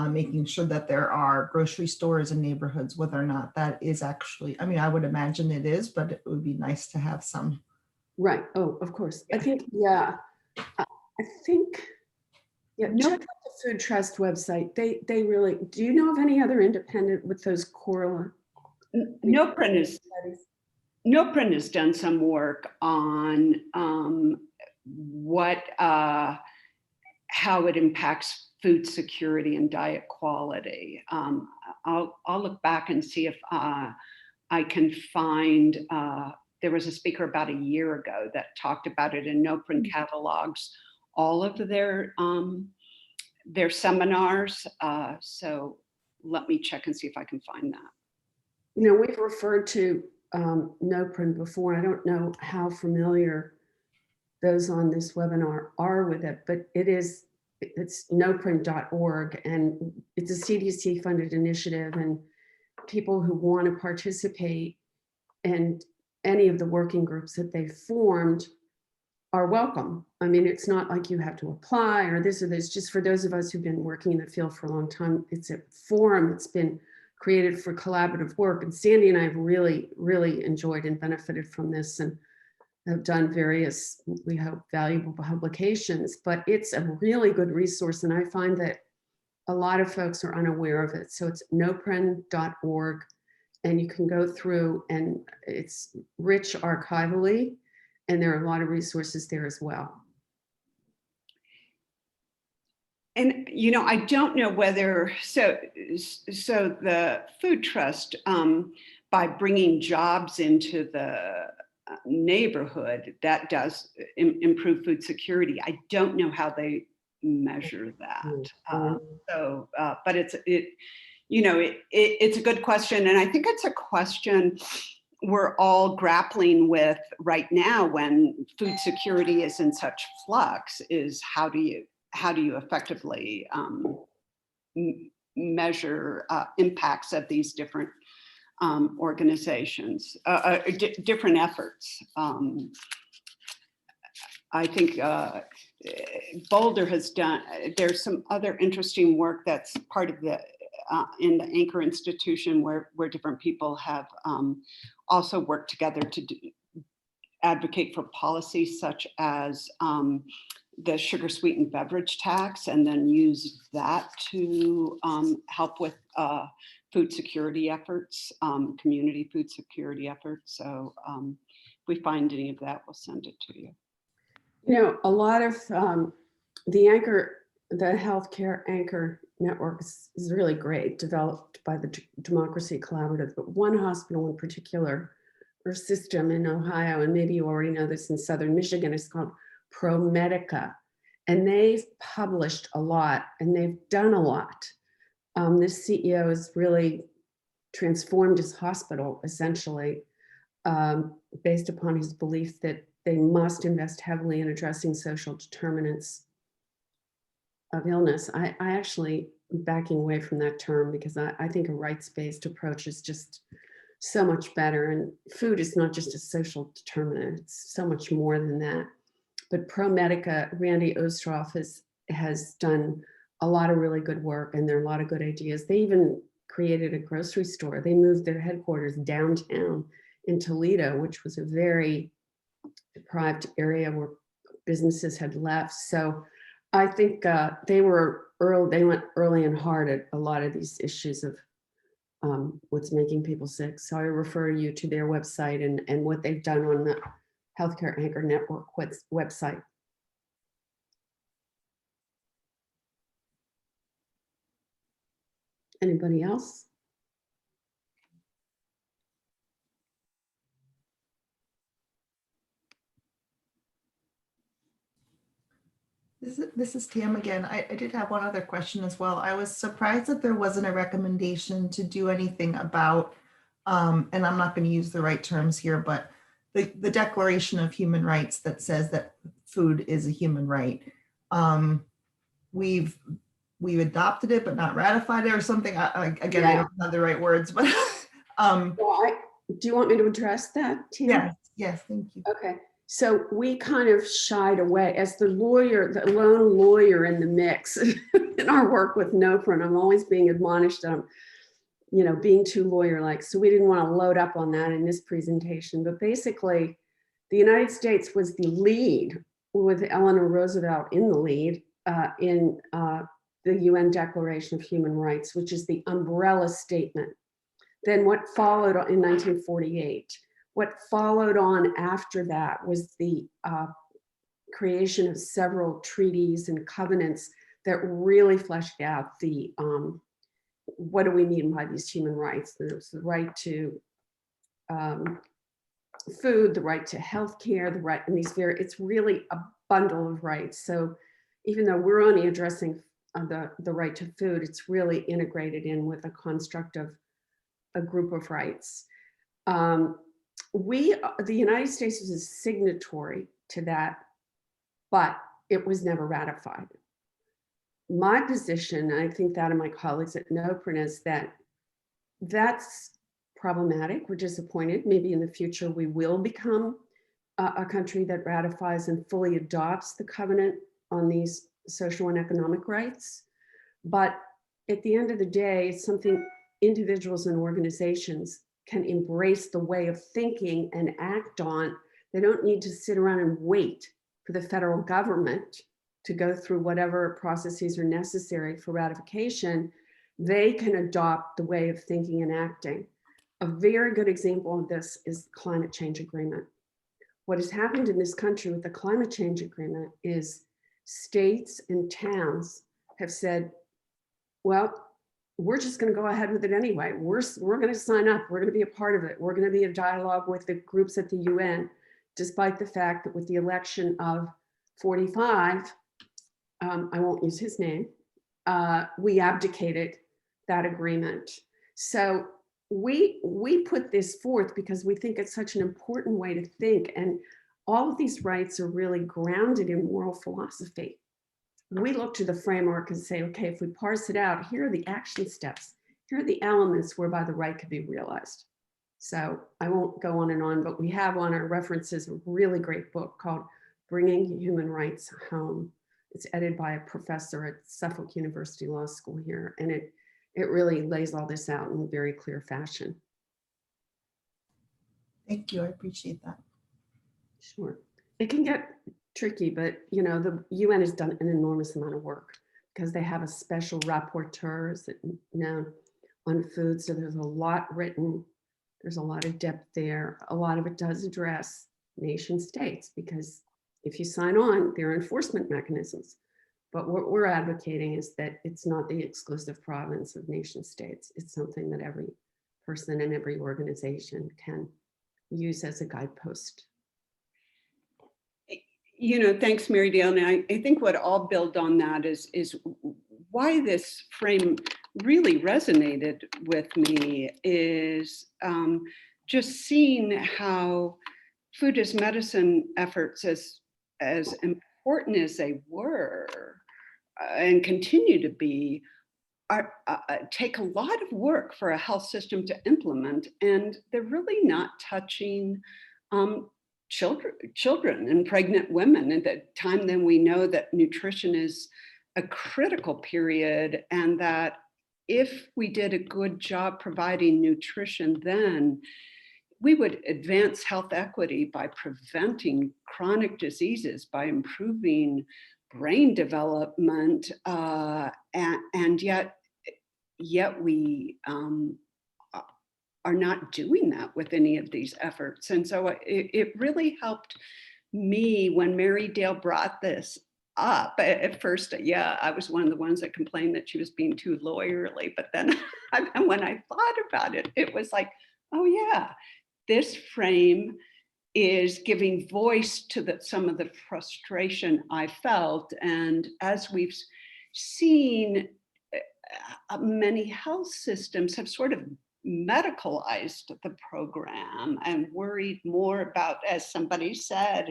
E: making sure that there are grocery stores in neighborhoods, whether or not that is actually, I mean, I would imagine it is, but it would be nice to have some.
A: Right. Oh, of course. I think, yeah. Check out the Food Trust website. They really, do you know of any other independent with those correlate?
B: NOPRIN has done some work on how it impacts food security and diet quality. I'll look back and see if I can find, there was a speaker about a year ago that talked about it, and NOPRIN catalogs all of their seminars. So let me check and see if I can find that.
A: You know, we've referred to NOPRIN before. I don't know how familiar those on this webinar are with it, but it's noprin.org and it's a CDC funded initiative, and people who want to participate in any of the working groups that they've formed are welcome. I mean, it's not like you have to apply or this or this, just for those of us who've been working in the field for a long time. It's a forum that's been created for collaborative work. And Sandy and I have really, really enjoyed and benefited from this and have done various, we hope, valuable publications, but it's a really good resource. And I find that a lot of folks are unaware of it. So it's noprin.org, and you can go through, and it's rich archivally, and there are a lot of resources there as well.
B: And, you know, I don't know whether, so the Food Trust, by bringing jobs into the neighborhood, that does improve food security. I don't know how they measure that. But it's a good question. And I think it's a question we're all grappling with right now when food security is in such flux, is how do you effectively measure impacts of these different organizations, different efforts. I think Boulder has done, there's some other interesting work that's part of the, in the Anchor Institution where different people have also worked together to advocate for policies such as the sugar sweetened beverage tax, and then use that to help with food security efforts, community food security efforts. So if we find any of that, we'll send it to you.
A: You know, a lot of the healthcare anchor network is really great, developed by the Democracy Collaborative, but one hospital in particular or system in Ohio, and maybe you already know this in Southern Michigan, is called ProMedica. And they've published a lot and they've done a lot. This CEO has really transformed his hospital, essentially, based upon his belief that they must invest heavily in addressing social determinants of illness. I actually am backing away from that term because I think a rights-based approach is just so much better. And food is not just a social determinant, it's so much more than that. But ProMedica, Randy Ostroff has done a lot of really good work, and there are a lot of good ideas. They even created a grocery store. They moved their headquarters downtown in Toledo, which was a very deprived area where businesses had left. So I think they went early and hard at a lot of these issues of what's making people sick. So I refer you to their website and what they've done on the Healthcare Anchor Network website. Anybody else?
E: This is Tam again. I did have one other question as well. I was surprised that there wasn't a recommendation to do anything about, and I'm not going to use the right terms here, but the Declaration of Human Rights that says that food is a human right. We've adopted it, but not ratified it or something. Again, I don't have the right words, but
A: Well, do you want me to address that, Tim?
E: yes, thank you.
A: Okay. So we kind of shied away as the lawyer, the lone lawyer in the mix in our work with NOPRA. I'm always being admonished on, being too lawyer-like. So we didn't want to load up on that in this presentation. But basically, the United States was the lead, with Eleanor Roosevelt in the lead, in the UN Declaration of Human Rights, which is the umbrella statement. Then what followed in 1948? What followed on after that was the creation of several treaties and covenants that really fleshed out the, what do we mean by these human rights? There's the right to food, the right to healthcare, the right, and it's really a bundle of rights. So even though we're only addressing the right to food, it's really integrated in with a construct of a group of rights. The United States was a signatory to that, but it was never ratified. My position, and I think that of my colleagues at NOPRA, is that that's problematic. We're disappointed. Maybe in the future we will become a country that ratifies and fully adopts the covenant on these social and economic rights. But at the end of the day, it's something individuals and organizations can embrace the way of thinking and act on. They don't need to sit around and wait for the federal government to go through whatever processes are necessary for ratification. They can adopt the way of thinking and acting. A very good example of this is the climate change agreement. What has happened in this country with the climate change agreement is states and towns have said, well, we're just going to go ahead with it anyway. We're going to sign up. We're going to be a part of it. We're going to be in dialogue with the groups at the UN, despite the fact that with the election of 45, I won't use his name, we abdicated that agreement. So we put this forth because we think it's such an important way to think. And all of these rights are really grounded in moral philosophy. We look to the framework and say, okay, if we parse it out, here are the action steps. Here are the elements whereby the right could be realized. So I won't go on and on, but we have on our references a really great book called Bringing Human Rights Home. It's edited by a professor at Suffolk University Law School here, and it really lays all this out in a very clear fashion.
E: Thank you, I appreciate that.
A: Sure. It can get tricky, but the UN has done an enormous amount of work because they have a special rapporteur on food. So there's a lot written. There's a lot of depth there. A lot of it does address nation states because if you sign on, there are enforcement mechanisms. But what we're advocating is that it's not the exclusive province of nation states. It's something that every person and every organization can use as a guidepost.
B: You know, thanks, Mary Dale. And I think what I'll build on that is why this frame really resonated with me is just seeing how food as medicine efforts, as important as they were and continue to be, are take a lot of work for a health system to implement, and they're really not touching children and pregnant women at the time. Then we know that nutrition is a critical period, and that if we did a good job providing nutrition, then we would advance health equity by preventing chronic diseases, by improving brain development, and yet we are not doing that with any of these efforts. And so it really helped me when Mary Dale brought this up. At first, yeah, I was one of the ones that complained that she was being too lawyerly, but then when I thought about it, it was like, oh yeah, this frame is giving voice to some of the frustration I felt. And as we've seen, many health systems have sort of medicalized the program and worried more about, as somebody said,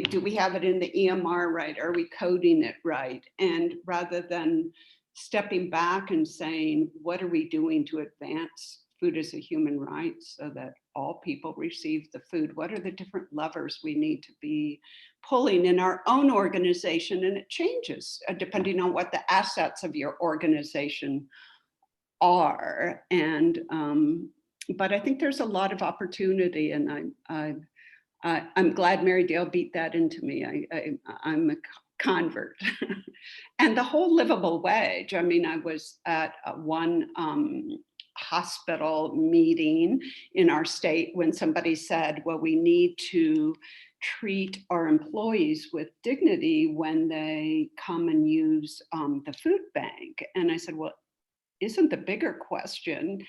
B: do we have it in the EMR right? Are we coding it right? And rather than stepping back and saying, what are we doing to advance food as a human right so that all people receive the food? What are the different levers we need to be pulling in our own organization? And it changes depending on what the assets of your organization are. And but I think there's a lot of opportunity, and I'm glad Mary Dale beat that into me. I'm a convert. And the whole livable wage. I mean, I was at one hospital meeting in our state when somebody said, well, we need to treat our employees with dignity when they come and use the food bank. And I said, well, isn't the bigger question,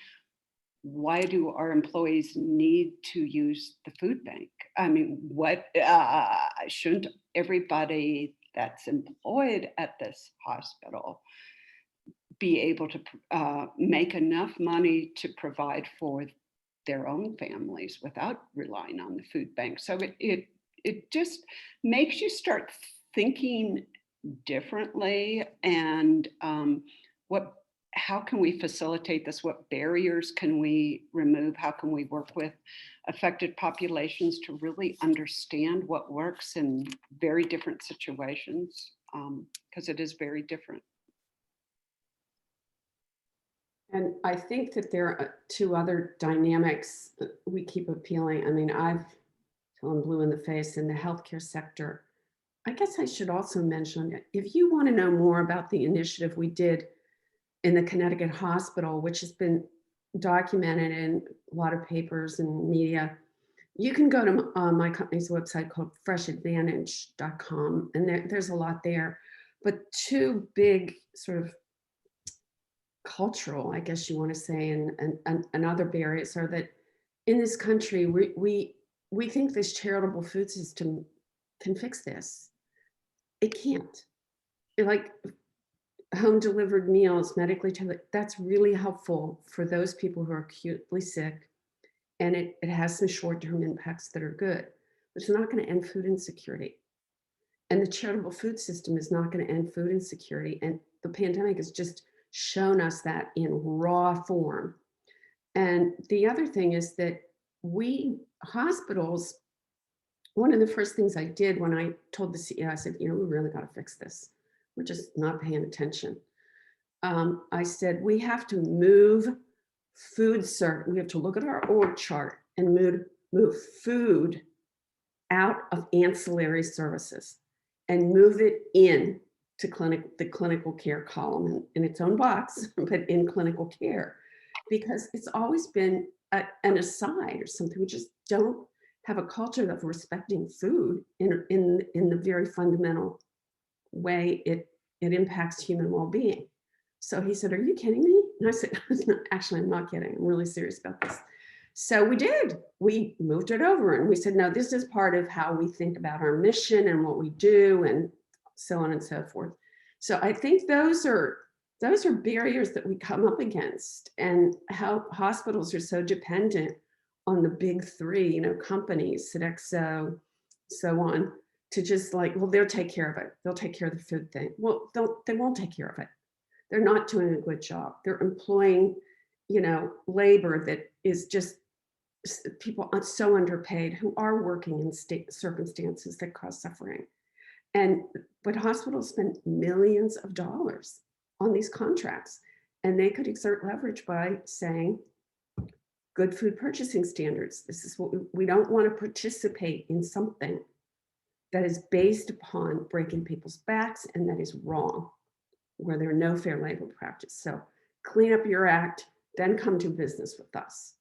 B: why do our employees need to use the food bank? I mean, what shouldn't everybody that's employed at this hospital be able to make enough money to provide for their own families without relying on the food bank? So it just makes you start thinking differently, and how can we facilitate this? What barriers can we remove? How can we work with affected populations to really understand what works in very different situations? Because it is very different.
A: And I think that there are two other dynamics that we keep appealing. I mean, I've till I'm blue in the face in the healthcare sector. I guess I should also mention, if you want to know more about the initiative we did in the Connecticut hospital, which has been documented in a lot of papers and media, you can go to my company's website called freshadvantage.com, and there's a lot there. But two big sort of cultural, I guess you want to say, and other barriers are that in this country, we think this charitable food system can fix this. It can't. Like home delivered meals, medically tailored, that's really helpful for those people who are acutely sick. And it has some short-term impacts that are good, but it's not going to end food insecurity. And the charitable food system is not going to end food insecurity. And the pandemic has just shown us that in raw form. And the other thing is that hospitals, one of the first things I did when I told the CEO, I said, we really got to fix this. We're just not paying attention. I said, we have to move we have to look at our org chart and move food out of ancillary services and move it in to the clinical care column in its own box, but in clinical care, because it's always been an aside or something. We just don't have a culture of respecting food in the very fundamental way it impacts human well-being. So he said, are you kidding me? And I said, actually, I'm not kidding. I'm really serious about this. So we did. We moved it over and we said, no, this is part of how we think about our mission and what we do and so on and so forth. So I think those are barriers that we come up against, and how hospitals are so dependent on the big three, companies, Sodexo, so on, to just like, well, they'll take care of it. They'll take care of the food thing. Well, they won't take care of it. They're not doing a good job. They're employing, labor that is just people are so underpaid who are working in circumstances that cause suffering. But hospitals spend millions of dollars on these contracts, and they could exert leverage by saying, good food purchasing standards. This is what we don't want to participate in something that is based upon breaking people's backs and that is wrong, where there are no fair labor practice. So clean up your act, then come do business with us.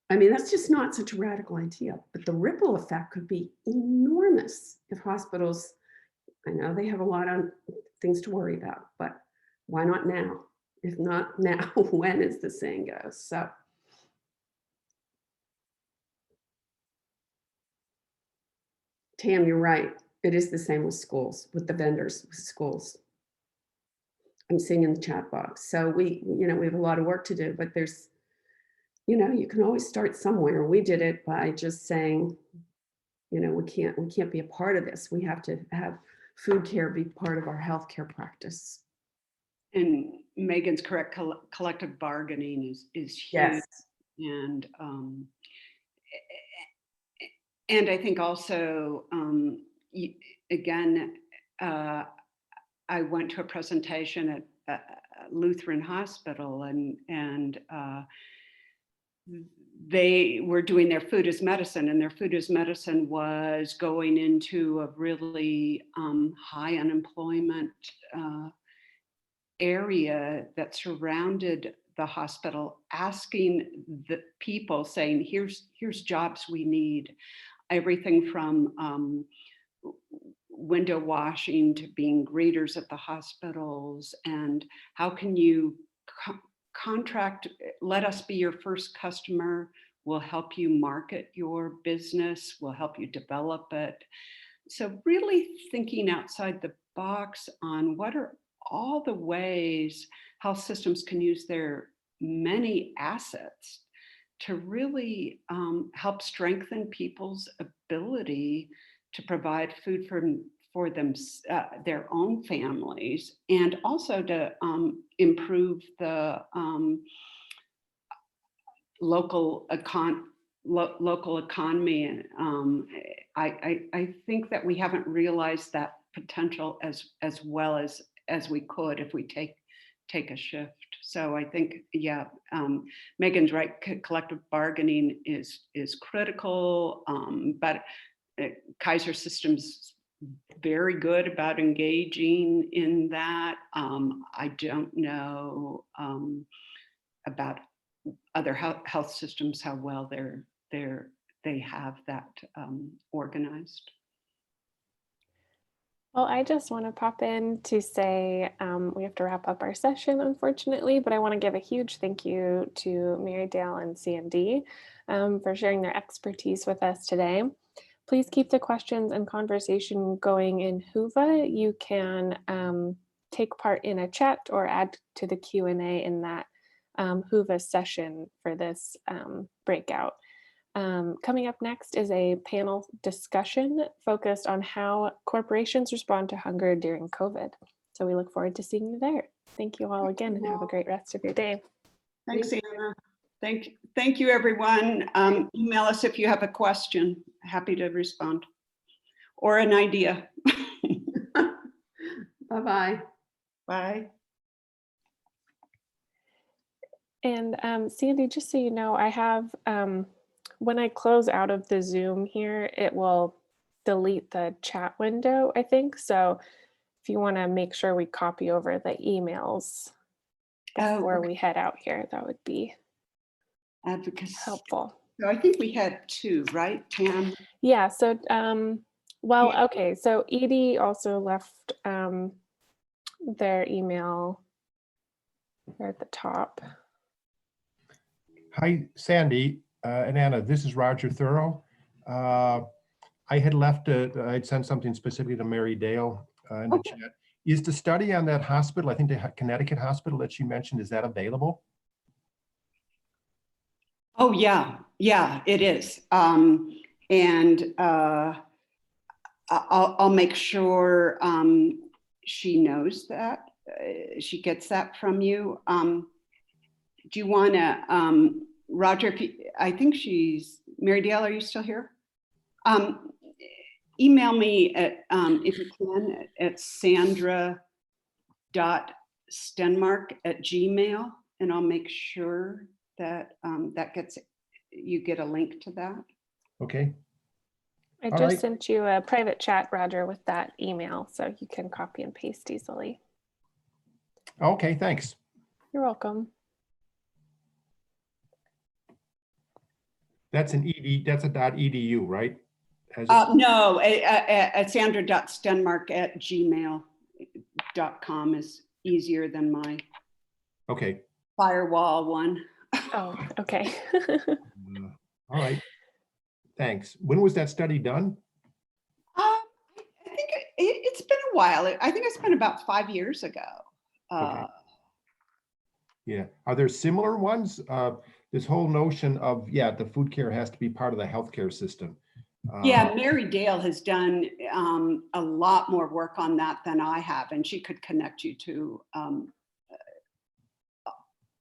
A: I mean, that's just not such a radical idea, but the ripple effect could be enormous if hospitals, I know they have a lot of things to worry about, but why not now? If not now, when, as the saying goes. So. Tam, you're right. It is the same with schools, with the vendors, with schools. I'm seeing in the chat box. So we have a lot of work to do, but there's, you can always start somewhere. We did it by just saying, we can't be a part of this. We have to have food care be part of our healthcare practice.
B: And Megan's correct. Collective bargaining is huge.
A: Yes.
B: And I think also, again, I went to a presentation at Lutheran Hospital, and they were doing their food as medicine, and their food as medicine was going into a really high unemployment area that surrounded the hospital, asking the people, saying, here's jobs we need. Everything from window washing to being greeters at the hospitals, and how can you contract, let us be your first customer, we'll help you market your business, we'll help you develop it. So really thinking outside the box on what are all the ways health systems can use their many assets to really help strengthen people's ability to provide food for them, their own families, and also to improve the local economy. And I think that we haven't realized that potential as well as we could if we take a shift. So I think, yeah, Megan's right. Collective bargaining is critical, but Kaiser Systems very good about engaging in that. I don't know about other health systems, how well they have that organized.
C: Well, I just want to pop in to say we have to wrap up our session, unfortunately, but I want to give a huge thank you to Mary Dale and Sandy for sharing their expertise with us today. Please keep the questions and conversation going in Whova. You can take part in a chat or add to the Q&A in that Whova session for this breakout. Coming up next is a panel discussion focused on how corporations respond to hunger during COVID. So we look forward to seeing you there. Thank you all again and have a great rest of your day.
B: Thanks, Anna. Thank you, everyone. Email us if you have a question. Happy to respond. Or an idea.
A: Bye-bye.
B: Bye.
C: And Sandy, just so you know, I have, when I close out of the Zoom here, it will delete the chat window, I think. So if you want to make sure we copy over the emails before we head out here, that would be helpful.
B: So I think we had two, right, Tam?
C: Yeah, so, well, okay, so Edie also left their email there at the top.
F: Hi, Sandy and Anna. This is Roger Thorough. I had left, I'd sent something specifically to Mary Dale in the
B: Okay.
F: chat. Is the study on that hospital, I think the Connecticut hospital that she mentioned, is that available?
B: Oh, yeah, yeah, it is. And I'll make sure she knows that, she gets that from you. Do you want to, Roger, if you, I think she's, Mary Dale, are you still here? Email me at, if you can, at sandra.stenmark@gmail, and I'll make sure that that gets, you get a link to that.
F: Okay.
C: I
F: All
C: just
F: right.
C: sent you a private chat, Roger, with that email, so you can copy and paste easily.
F: Okay, thanks.
C: You're welcome.
F: That's an ED, that's a .edu, right?
B: No, at sandra.stenmark@gmail.com is easier than my
F: Okay.
B: firewall one.
C: Oh, okay.
F: All right. Thanks. When was that study done?
B: I think it's been a while. I think it's been about 5 years ago.
F: Okay. Yeah. Are there similar ones? This whole notion of, yeah, the food care has to be part of the healthcare system.
B: Yeah, Mary Dale has done a lot more work on that than I have, and she could connect you to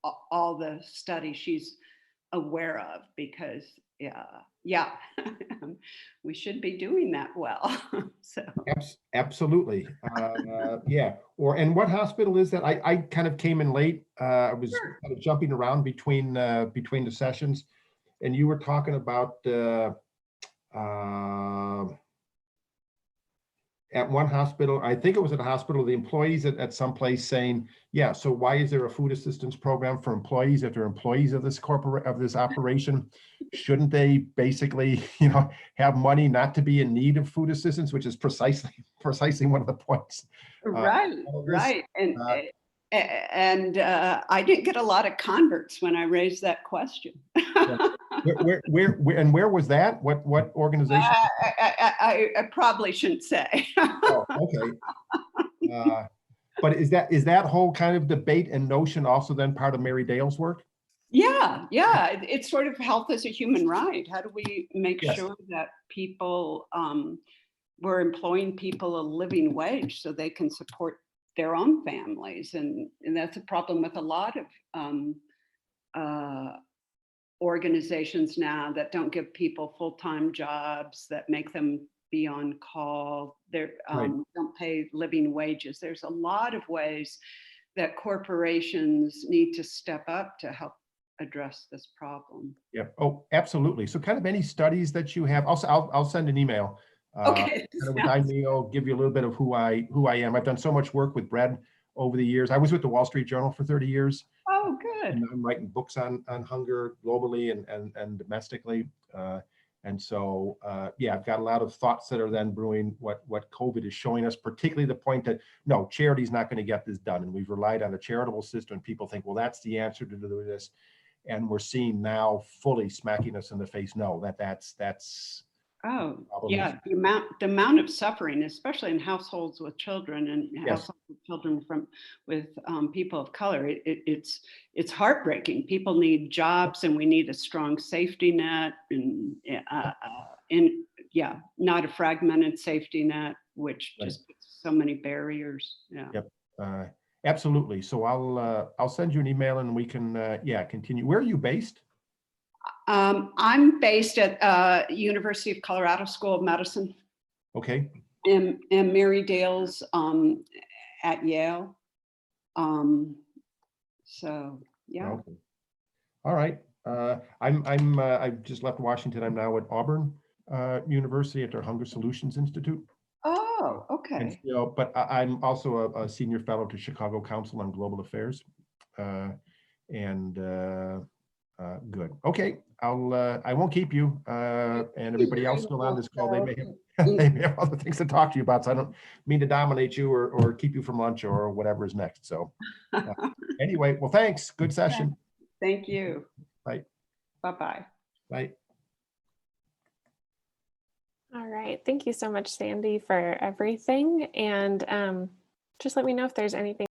B: all the studies she's aware of, because yeah, we should be doing that well. So
F: Absolutely. Yeah. And what hospital is that? I kind of came in late. I was
B: Sure.
F: kind of jumping around between the sessions, and you were talking about at one hospital, I think it was at a hospital, the employees at some place saying, yeah, so why is there a food assistance program for employees if they're employees of this this operation? Shouldn't they basically, have money not to be in need of food assistance, which is precisely one of the points.
B: Right. And I didn't get a lot of converts when I raised that question.
F: Where was that? What organization?
B: I probably shouldn't say.
F: Oh, okay. But is that whole kind of debate and notion also then part of Mary Dale's work?
B: Yeah. It's sort of health as a human right. How do we make sure that people, we're employing people a living wage so they can support their own families? And that's a problem with a lot of organizations now that don't give people full-time jobs, that make them be on call. They don't pay living wages. There's a lot of ways that corporations need to step up to help address this problem.
F: Yep. Oh, absolutely. So kind of any studies that you have, I'll send an email.
B: Okay.
F: Kind of with I'll give you a little bit of who I am. I've done so much work with bread over the years. I was with the Wall Street Journal for 30 years.
B: Oh, good.
F: And I'm writing books on hunger globally and domestically. And so, yeah, I've got a lot of thoughts that are then brewing what COVID is showing us, particularly the point that, no, charity is not going to get this done. And we've relied on a charitable system, and people think, well, that's the answer to do this. And we're seeing now fully smacking us in the face. No, that's.
B: Oh, yeah, the amount of suffering, especially in households with children and households with children with people of color, it's heartbreaking. People need jobs, and we need a strong safety net, and not a fragmented safety net, which just puts so many barriers. Yeah.
F: Yep. Absolutely. So I'll send you an email, and we can continue. Where are you based?
B: I'm based at University of Colorado School of Medicine.
F: Okay.
B: And Mary Dale's at Yale. So yeah.
F: Okay. All right. I've just left Washington. I'm now at Auburn University at their Hunger Solutions Institute.
B: Oh, okay.
F: And, but I'm also a senior fellow to Chicago Council on Global Affairs. Good. Okay. I won't keep you and everybody else still on this call. They may have other things to talk to you about. So I don't mean to dominate you or keep you from lunch or whatever is next. So anyway, well, thanks. Good session.
B: Thank you.
F: Bye.
B: Bye-bye.
F: Right.
C: All right. Thank you so much, Sandy, for everything. And just let me know if there's anything